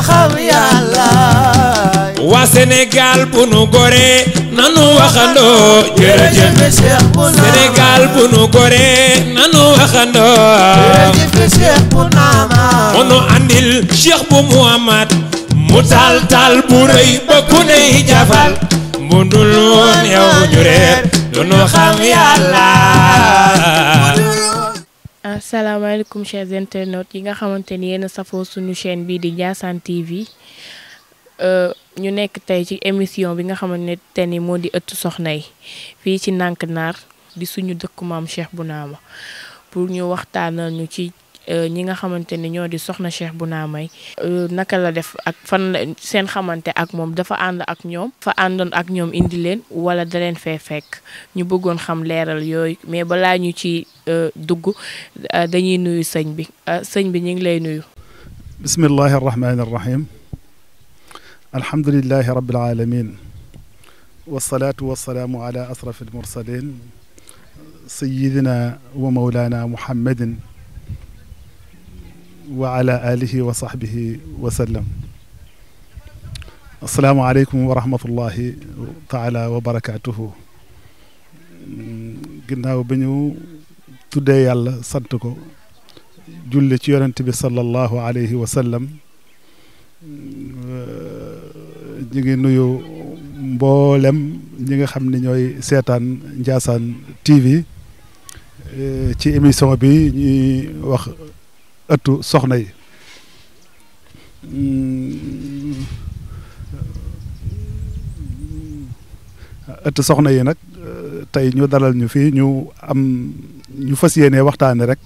xam yàlla waa Sénégal bu nu goree nanu waxandoo jërëjëf Cheikh Bounama Sénégal bu nu goree nanu waxandoo jërëjëf Cheikh Bounama onu andil Cheikh bu Muhammad mu taal taal bu rëy ba ku ney jafal mu dul woon yow ñu reer du nu xam yàlla. asalaamaaleykum chers internautes yi nga xamante ni yéen a safoo suñu chaîne bii di Ndiassane TV ñu nekk tey ci émission bi nga xamante ni moo di ëttu soxna yi fii ci Nank-Nar di suñu dëkku maam Cheikh Bounama pour ñu waxtaanal ñu ci ñi nga xamante ni ñoo di soxna Cheikh Bounama yi naka la def ak fan la seen xamante ak moom dafa ànd ak ñoom fa àndoon ak ñoom indi leen wala da leen fee fekk ñu bëggoon xam leeral yooyu mais balaa ñu ci dugg dañuy nuyu sëñ bi ñu ngi lay nuyu. bismillahi arrahmani arrahim alhamdulilahi rabbil alamin wasalaatu wasalaamu ala asraf almursalin sayidina wa maulana muhammadin wa ala alihi wa sahbihi wa sallam. assalaamu aleykum wa rahmatullahi taala wa barakatuhu. ginnaaw bi ñu tuddee yàlla sant ko julli ci yonent bi sallallahu alayhi wa sallam ñu ngi nuyu mboolem ñi nga xam ne ñooy seetaan Ndiassane TV ci émission bi ñuy wax ëttu soxna yi. ëttu soxna yi nag tey ñu dalal ñu fii ñu fas yéene waxtaane rek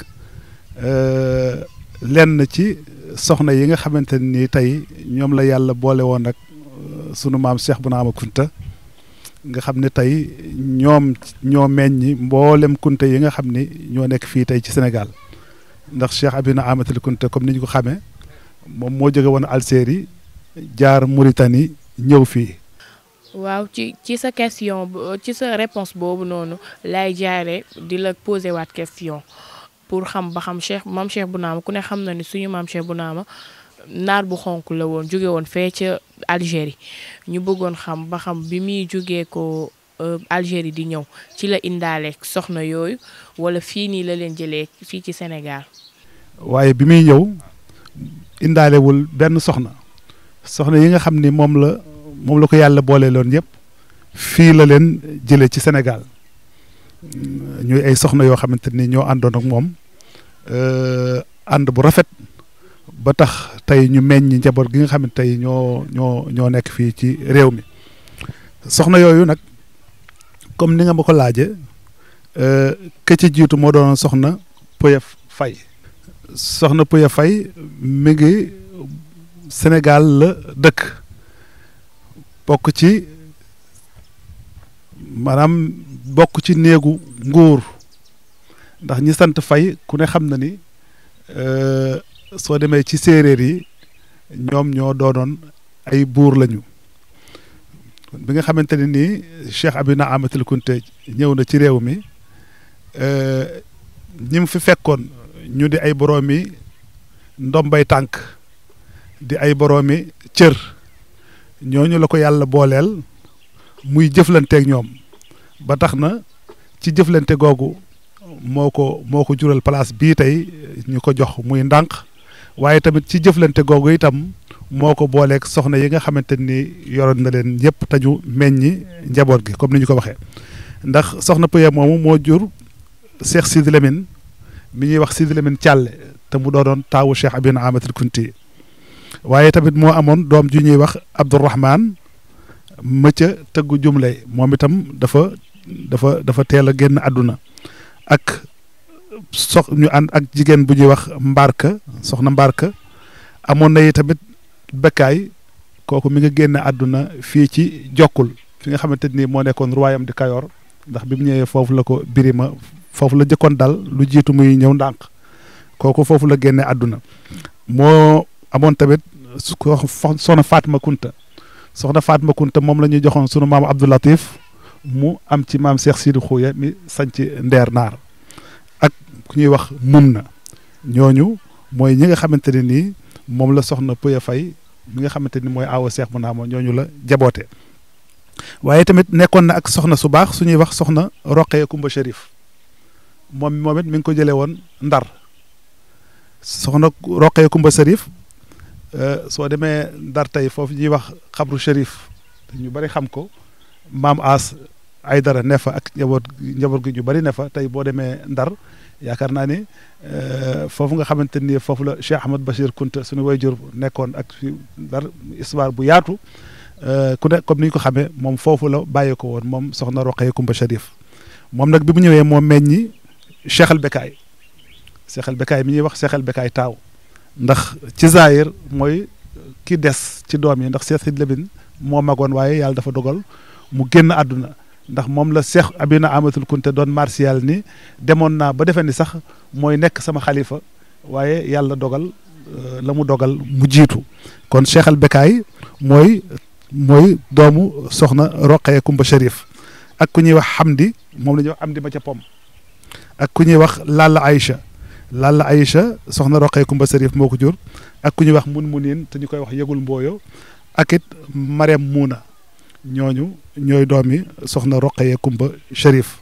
lenn ci soxna yi nga xamante ni tey ñoom la yàlla boole woon ak sunu maam Cheikh Bounama Kunta nga xam ne tey ñoo meññi mboolem Kunta yi nga xam ni ñoo nekk fii tey ci Sénégal ndax Cheikh Abina Amathil Kunta comme ni ñu ko xamee moom moo jóge woon Algérie jaar Mauritanie ñëw fii. waaw ci sa question ci sa réponse boobu noonu lay jaaree di la poser waat question pour xam ba xam maam Cheikh Bounama ku ne xam na ni suñu maam Cheikh Bounama naar bu xonk la woon jóge woon fee ca Algérie ñu bëggoon xam ba xam bi muy jógee ko Algérie di ñëw ci la indaale soxna yooyu wala fii nii la leen jëlee fii ci Sénégal. waaye bi muy ñëw indaalewul benn soxna yi nga xam ni moom la ko yàlla boole loon yëpp fii la leen jëlee ci Sénégal ñuy ay soxna yoo xamante ni ñoo àndoon ak moom ànd bu rafet ba tax tey ñu meññ njaboot gi nga xam ne tey ñoo nekk fii ci réew mi. soxna yooyu nag comme ni nga ma ko laajee ka ci jiitu moo doon soxna Poya Faye. soxna Poya Faye mi ngi Sénégal la dëkk. bokk ci néegu nguur ndax ñi sant Fay ku ne xam na ni soo demee ci séeréer yi ñoom ñoo doonoon ay buur lañu. bi nga xamante ne nii Cheikh Abina Amathil Kunta ñëw na ci réew mi ñi mu fi fekkoon ñu di ay boroomi ndombay tànk di ay boroomi cër. ñooñu la ko yàlla booleel muy jëflanteeg ñoom ba tax na ci jëflante googu moo ko jural place bii tey ñu ko jox muy ndànk waaye tamit ci jëflante googu itam moo ko booleeg soxna yi nga xamante ni yoroon na leen yëpp te ñu meññi njaboot gi comme ni ñu ko waxee. ndax soxna Poya moomu moo jur Cheikh Sidi Lamine mi ñuy wax Sidi Lamine Thialé te mu doonoon taawu Cheikh Abina Amathil Kunti waaye tamit moo amoon doom ju ñuy wax Abdourahman mëcca tëggu jumlay moom itam dafa teel a génn àdduna ak ñu ànd ak jigéen bu ñuy wax Mbarka soxna Mbarka amoon na yi tamit Bekkaay kooku mi nga génn àdduna fii ci Jokkul fi nga xamante ni moo nekkoon royaume di Kayoor ndax bi mu ñëwee foofu la ko Birima foofu la jëkkoon dal lu jiitu muy ñëw ndànk kooku foofu la génne àdduna moo amoon tamit soxna Fatma Kunta moom la ñuy joxoon sunu maam Abdou Latif mu am ci maam Cheikh Sidi Khouya mi sanc Ndeer Naar ak ku ñuy wax Mumna ñooñu mooy ñi nga xamante ne nii moom la soxna Poya Faye mi nga xamante ni mooy aawo Cheikh Bounama ñooñu la jaboote waaye tamit nekkoon na ak soxna su baax suñuy wax soxna Roqee Kumba Chérif moom it mi ngi ko jëlee woon Ndar soxna Roqee Kumba Chérif soo demee Ndar tey foofu ñuy wax xabru Chérif ñu bari xam ko maam As Aydara ne fa ak njaboot gi ñu bari ne fa tey boo demee Ndar yaakaar naa ni foofu nga xamante ni foofu la Cheikh Ahmad Bachir Kunta suñu wayjur nekkoon ak fi Ndar histoire bu yaatu ku ne comme ni ñu ko xamee moom foofu la bàyyee ko woon moom soxna Roqee Kumba Chérif moom nag bi mu ñëwee moo meññi Cheikh al Bekaay Cheikh al Bekaay mi ñuy wax Cheikh al Bekaay taaw ndax ci Zahir mooy ki des ci doom yi ndax Cheikh Sid Labine moo magoon waaye yàlla dafa dogal mu génn àdduna ndax moom la Cheikh Abina Amatul Kunte doon martial ni demoon naa ba defe ni sax mooy nekk sama xalifa waaye yàlla dogal la mu dogal mu jiitu kon Cheikh al Bekaay mooy doomu soxna Roqee Kumba Chérif ak ku ñuy wax Hamdi moom la ñuy wax Hamdi ma ca pom ak ku ñuy wax Lalla Aïcha soxna Roqee Kumba Chérif moo ko jur ak ku ñuy wax Munmunin te ñu koy wax yëgul mbooyo ak it Mariam Muuna ñooñu ñooy doomi soxna Roqee Kumba Chérif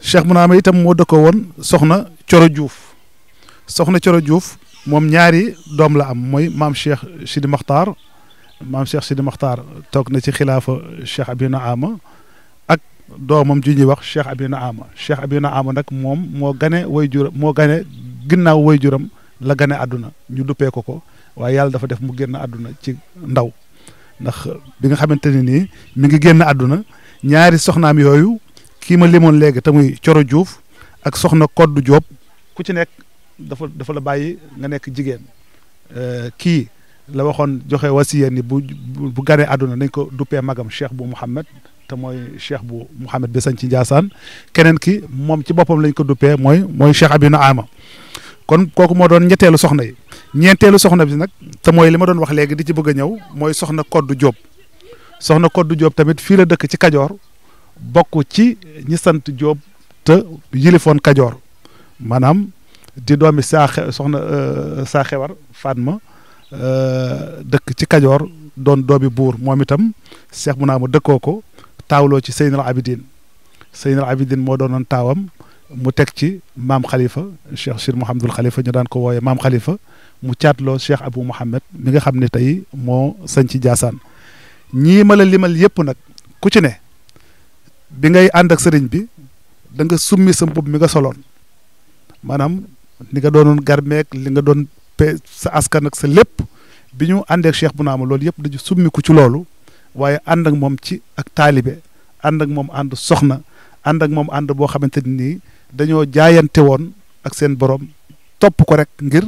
Cheikh Bounama itam moo dëkkoo woon soxna Coro Diouf moom ñaari doom la am mooy maam Cheikh Sidi Makhtar toog na ci xilaafa Cheikh Abina Ama ak doomam ju ñuy wax Cheikh Abina Ama nag moom moo gane ginnaaw wayjuram la gane àdduna ñu duppee ko waaye yàlla dafa def mu génn àdduna ci ndaw ndax bi nga xamante ne nii mi ngi génn àdduna ñaari soxnaam yooyu kii ma limoon léegi te muy Coro Diouf ak soxna Koddu Diop ku ci nekk dafa la bàyyi nga nekk jigéen kii la waxoon joxe wasiya ni bu ganee àdduna dañ ko duppee magam Cheikh bu Mouhamed te mooy Cheikh bu Mouhamed bi sañ ci Ndiassane keneen ki moom ci boppam lañ ko duppee mooy Cheikh Abina Ama kon kooku moo doon ñetteelu soxna yi ñeenteelu soxna bi nag te mooy li ma doon wax léegi di ci bëgg a ñëw mooy soxna Koddu Diop tamit fii la dëkk ci Kajoor bokk ci ñi sant Diop te yilifoon Kajoor maanaam di doomi soxna saa xewar Fatma dëkk ci Kajoor doon doomi buur moom itam Cheikh Bounama dëkkoo ko taawloo ci Seynal Abidin moo doonoon taawam mu teg ci maam Khalifa Cheikh Sir Mouhamadul Khalifa ñu daan ko wooyee maam Khalifa mu caatloo Cheikh Abou Mouhamed mi nga xam ne tey moo sañ ci Ndiassane ñii ma la limal yëpp nag ku ci ne bi ngay ànd ak sëriñ bi da nga summi sa mbubb mi nga soloon maanaam li nga doonoon garmeek li nga doon sa askan ak sa lépp bi ñu àndee ak Cheikh Bounama loolu yëpp dañu summiku ci loolu waaye ànd ak moom ci ak taalibe ànd ak moom ànd soxna ànd ak moom ànd boo xamante ni dañoo jaayante woon ak seen borom topp ko rek ngir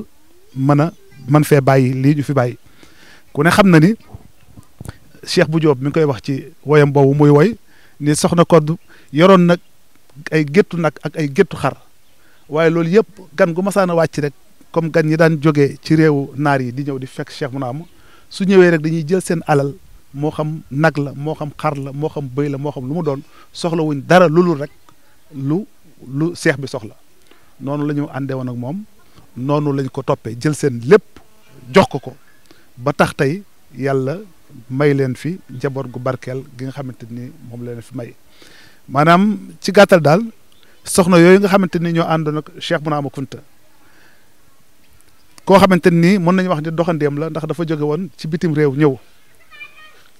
mën fee bàyyi lii ñu fi bàyyi ku ne xam na ni Cheikh bu Diop mi ngi koy wax ci woyam boobu muy woy ni soxna Koddu yoroon nag ay géttu nag ak ay géttu xar waaye loolu yëpp gan gu masaan a wàcc rek comme gan ñi daan jógee ci réewu naar yi di ñëw di fekk Cheikh Bounama su ñëwee rek dañuy jël seen alal moo xam nag la moo xam xar la moo xam bëy la moo xam lu mu doon soxla wuñ dara lulul rek lu seex bi soxla noonu la ñu àndee woon ak moom noonu lañ ko toppee jël seen lépp jox ko ba tax tey yàlla may leen fi njaboot gu barkeel gi nga xamante ni moom leen fi may maanaam ci gàttal daal soxna yooyu nga xamante ni ñoo àndoon ak Cheikh Bounama Kunta koo xamante ni mën nañu wax ni doxandeem la ndax dafa jóge woon ci bitim réew ñëw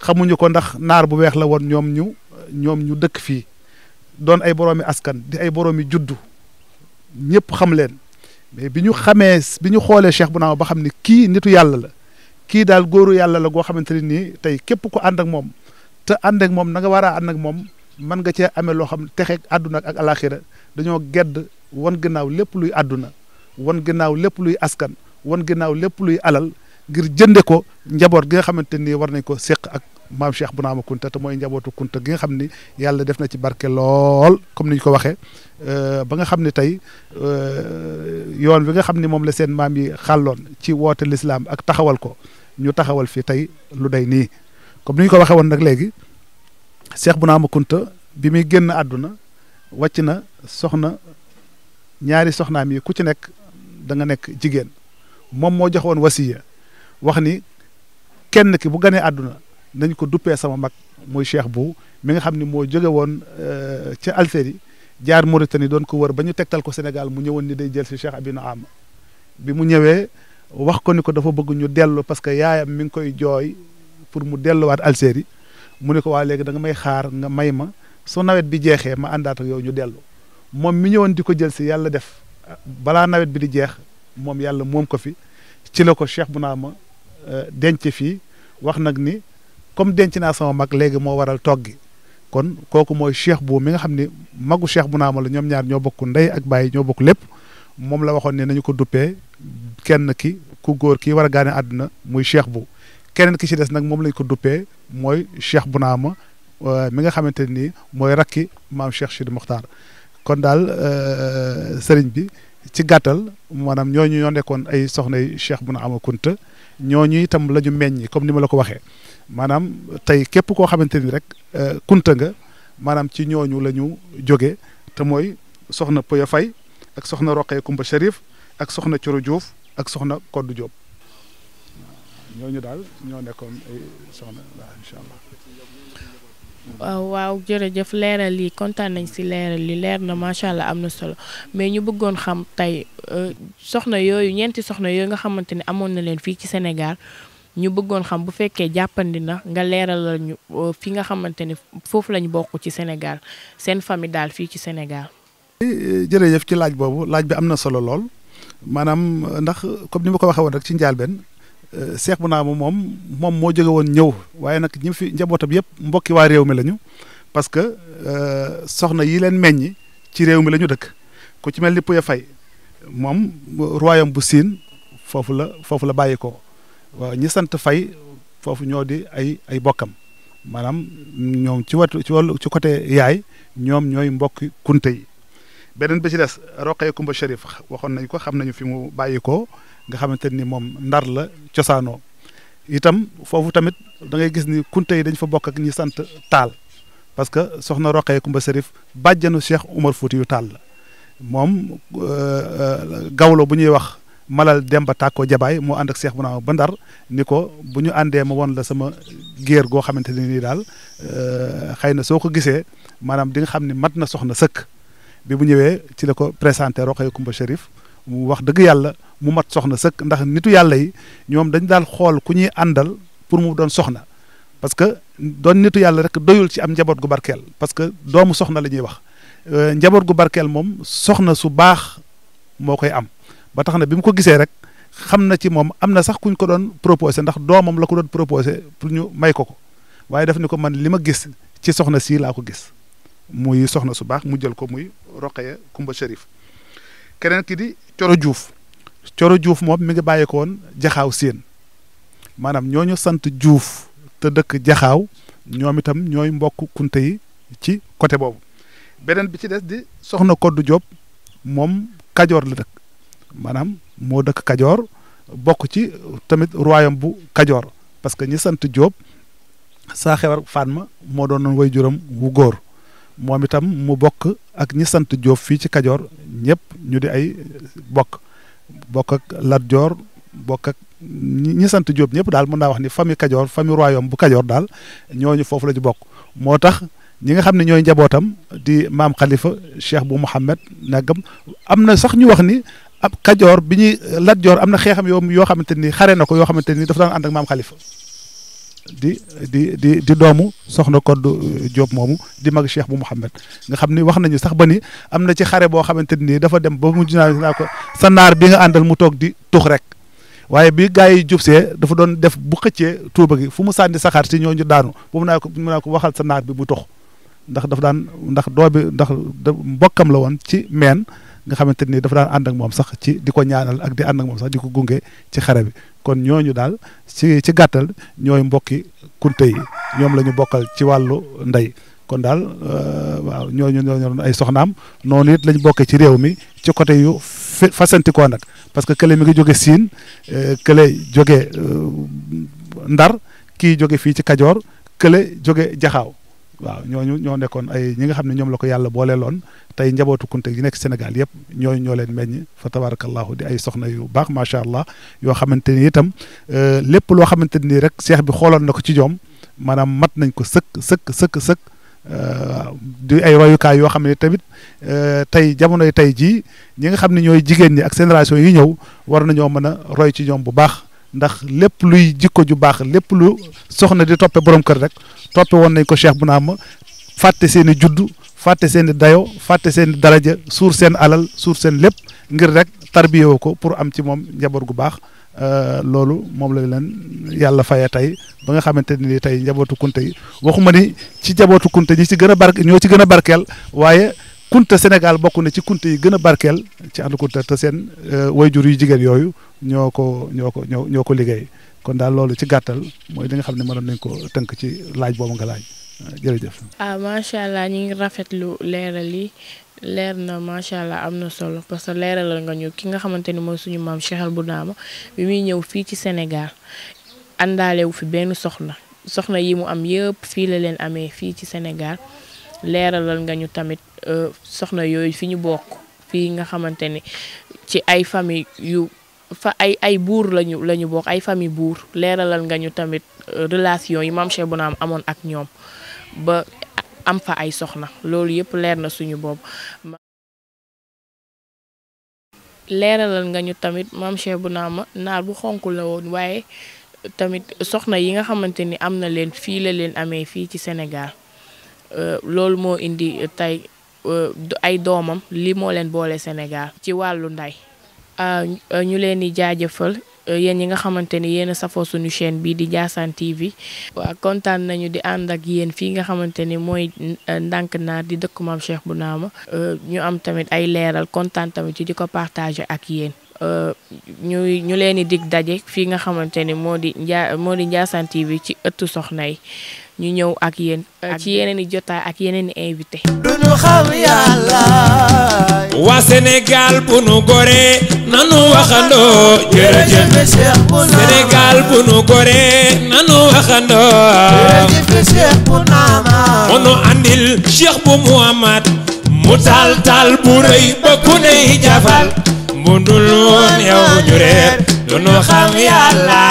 xamuñu ko ndax naar bu weex la woon ñoom ñu dëkk fii doon ay boroomi askan di ay boroomi juddu ñëpp xam leen mais bi ñu xoolee Cheikh Bounama ba xam ni kii nitu yàlla la kii daal góoru yàlla la goo xamante ne nii tey képp ko ànd ak moom te ànd ak moom na nga war a ànd ak moom mën nga cee amee loo xam texeeg àdduna ak alaxira dañoo gedd wan gannaaw lépp luy àdduna wan gannaaw lépp luy askan wan gannaaw lépp luy alal ngir jënde ko njaboot gi nga xamante ni war nañ ko séq ak maam Cheikh Bounama Kunta te mooy njabootu Kunta gi nga xam ni yàlla def na ci barke lool comme ni ñu ko waxee ba nga xam ne tey yoon wi nga xam ni moom la seen maam yi xàlloon ci woote lislaam ak taxawal ko ñu taxawal fi tey lu day nii comme ni ñu ko waxee woon nag léegi Cheikh Bounama Kunta bi muy génn àdduna wàcc na ñaari soxnaam yi ku ci nekk da nga nekk jigéen moom moo joxoon wasiya wax ni kenn ki bu ganee àdduna nañ ko duppee sama mag muy Cheikh Bou mi nga xam ni moo jóge woon ca Algérie jaar Mauritanie doon ko wër ba ñu tegtal ko Sénégal mu ñëwoon ni day jël si Cheikh Abina Am bi mu ñëwee wax ko ni ko dafa bëgg ñu dellu parce que yaayam mi ngi koy jooy pour mu delluwaat Algérie mu ne ko waa léegi da nga may xaar nga may ma su nawet bi jeexee ma àndaat ak yow ñu dellu moom mi ñëwoon di ko jël si yàlla def balaa nawet bi di jeex moom yàlla moom ko fi ci la ko Cheikh Bounama denc fii wax nag ni comme denc naa sama mag léegi moo waral toggi kon kooku mooy Cheikh Bou mi nga xam ni magu Cheikh Bounama la ñoom ñaar ñoo bokk ndey ak baay ñoo bokk lépp moom la waxoon ne nañu ko duppee kenn ki ku góor kii war a gaane àdduna muy Cheikh Bou keneen ki ci des nag moom lañ ko duppee mooy Cheikh Bounama mi nga xamante ni mooy rakki maam Cheikh Sidi Mokhtar kon daal sëriñ bi ci gàttal maanaam ñooñu ñoo nekkoon ay soxnay Cheikh Bounama Kunta ñooñu itam la ñu meññi comme ni ma la ko waxee maanaam tey képp koo xamante ni rek kunta nga maanaam ci ñooñu la ñu jóge te mooy soxna Poya Faye ak soxna Roqee Kumba Cherif ak soxna Coro Diouf ak soxna Koddu Diop ñooñu daal ñoo nekkoon ay soxna waaw incha allah. waaw jërëjëf leeral yi kontaan nañ si leeral li leer na macha allah am na solo mais ñu bëggoon xam tey soxna yooyu ñeenti soxna yooyu nga xamante ne amoon na leen fii ci Sénégal ñu bëggoon xam bu fekkee jàppandi na nga leeralal ñu fi nga xamante ne foofu lañ bokk ci Sénégal seen famille daal fii ci Sénégal. jërëjëf ci laaj boobu laaj bi am na solo lool maanaam ndax comme ni ma ko waxee woon rek ci njëlbéen Cheikh Bounama moom moo jóge woon ñëw waaye nag ñi fi njabootam yëpp mbokki waa réew mi lañu parce que soxna yi leen meññi ci réew mi la ñu dëkk ku ci mel ni Poya Faye moom royaume bu Siin foofu la bàyyi ko waaw ñi sant Faye foofu ñoo di ay bokkam maanaam ñoom ci wàllu ci côté yaay ñoom ñooy mbokki kunte yi beneen bi ci des Roqee Kumba Cherif waxoon nañ ko xam nañu fi mu bàyyi ko nga xamante ni moom ndar la cosaanoo itam foofu tamit da ngay gis ni kunte yi dañ fa bokk ak ñi sant taal parce que soxna Roqee Kumba Cherif bàjjanu Cheikh Umar Fouti yu taal la moom gawlo bu ñuy wax Malal Demba Tàkko Jabaay moo ànd ak Cheikh Bounama ba ndar ni ko bu ñu àndee ma won la sama géer goo xamante ne nii daal xëy na soo ko gisee maanaam di nga xam ne mat na soxna sëkk bi bu ñëwee ci la ko présenté Roqee Kumba Cherif mu wax dëgg yàlla mu mat soxna sëkk ndax nitu yàlla yi ñoom dañ daal xool ku ñuy àndal pour mu doon soxna parce que doon nitu yàlla rek doyul ci am njaboot gu barkeel parce que doomu soxna la ñuy wax njaboot gu barkeel moom soxna su baax moo koy am ba tax na bi mu ko gisee rek xam na ci moom am na sax kuñ ko doon proposé ndax doomam la ko doon proposé pour ñu may ko waaye daf ni ko man li ma gis ci soxna sii laa ko gis muy soxna su baax mu jël ko muy Roqee Kumba Cherif keneen ki di Coro Diouf moom mi ngi bàyyi ko woon Jaxaaw Séen maanaam ñooñu sant Diouf te dëkk Jaxaaw ñoom itam ñooy mbokk kunte yi ci côté boobu beneen bi ci des di soxna Koddu Diop moom Kajoor la dëkk maanaam moo dëkk Kajoor bokk ci tamit royaume bu Kajoor parce que ñi sant Diop saa xewar Fatma moo doon way juram wu góor moom itam mu bokk ak ñi sant Diop fii ci Kajoor ñëpp ñu di ay bokk ak Lat Joor bokk ak ñi sant Diop ñëpp daal mën naa wax ni famille Kajoor famille royaume bu Kajoor daal ñooñu foofu la ñu bokk moo tax ñi nga xam ne ñooy njabootam di maam Khalifa Cheikh Bou Mouhamed nagam am na sax ñu wax ni ab Kajoor bi ñuy Lat Joor am na xeexam yoo xamante ni xare na ko yoo xamante ni dafa daan ànd ak maam Khalifa di doomu soxna Koddu Diop moomu di mag Cheikh Bou Mouhamed nga xam ni wax nañu sax ba ni am na ci xare boo xamante ni dafa dem ba mujj naa ko sa naar bi nga àndal mu toog di tux rek waaye bi gaa yi jubsee dafa doon def bu xëccee tuuba gi fu mu sànni saxaar si ñooñu daanu ba mu naa ko waxal sa naar bi mu tux ndax dafa daan ndax mbokkam la woon ci meen nga xamante ni dafa daan ànd ak moom sax ci di ko ñaanal ak di ànd ak moom sax di ko gunge ci xare bi kon ñooñu daal ci gàttal ñooy mbokki kunte yi ñoom la ñu bokkal ci wàllu ndey kon daal waaw ñooñu doon ay soxnaam noonu it lañ bokkee ci réew mi ci côté yu fasantikoo nag parce que kële mi ngi jóge Siin kële jóge Ndar kii jóge fii ci Kajoor kële jóge Jaxaaw waaw ñooñu ñoo nekkoon ay ñi nga xam ne ñoom la ko yàlla booleeloon tey njabootu Kunta yi nekk Sénégal yëpp ñoo leen meññ fa tabarakallahu di ay soxna yu baax macha allah yoo xamante ni itam lépp loo xamante ni rek seex bi xooloon na ko ci ñoom maanaam mat nañ ko sëkk di ay royukaay yoo xam ne tamit tey jamonoy tey jii ñi nga xam ne ñooy jigéen ñi ak génération yi ñëw war nañoo mën a roy ci ñoom bu baax ndax lépp luy jikko ju baax lépp lu soxna di toppe borom kër rek toppe woon nañ ko Cheikh Bounama fàtte seen i juddu fàtte seen i dayo fàtte seen i daraja suur seen alal suur seen lépp ngir rek tarbiyewoo ko pour am ci moom njaboot gu baax loolu moom la leen yàlla faye tey ba nga xamante ni tey njabootu Kunta yi waxuma ni ci njabootu Kunta ñi ci gën a ñoo ci gën a barkeel waaye Kunta Sénégal bokk na ci Kunta yi gën a barkeel ci ànd Kunta te seen wayjur yu jigéen yooyu ñoo ko liggéey kon daal loolu ci gàttal mooy li nga xam ne mënoon nañ ko tënk ci laaj boobu nga laaj jërëjëf. macha allah ñu ngi rafetlu leeral yi leer na macha allah am na solo parce que leeralal nga ñu ki nga xamante ni mooy suñu maam Cheikh Bounama bi muy ñëw fii ci Sénégal àndaalewu fi benn soxna yi mu am yëpp fii la leen amee fii ci Sénégal leeralal nga ñu tamit soxna yooyu fi ñu bokk fii nga xamante ni ci ay famille yu ay buur lañu bokk ay famille buur leeralal nga ñu tamit relation yi maam Cheikh Bounama amoon ak ñoom ba am fa ay soxna loolu yëpp leer na suñu bopp leeralal nga ñu tamit maam Cheikh Bounama naar bu xonk la woon waaye tamit soxna yi nga xamante ni am na leen fii la leen amee fii ci Sénégal loolu moo indi tey ay doomam li moo leen boole Sénégal ci wàllu nday ñu leen di jaajëfal yéen ñi nga xamante ni yéen a safoo suñu chaîne bii di Ndiassane TV waaw kontaan nañu di ànd ak yéen fii nga xamante ni mooy ndànk naar di dëkk maam Cheikh Bounama ñu am tamit ay leeral kontaan tamit ci di ko partager ak yéen ñu leen di dig daje fii nga xamante ni moo di Ndiassane TV ci ëttu soxna yi ñu ñëw ak yéen ci yeneen i jotaay ak yeneen i invité duñu xam yàlla waa Sénégal bu nu goree nanu waxandoo jërëjëf Cheikh Bounama Sénégal bu nu goree nanu waxandoo jërëjëf Cheikh Bounama mono andil Cheikh bu Muhammad mu tal bu rëy ba ku ney jafal mu dul woon yow ñu reer du nu xam yàlla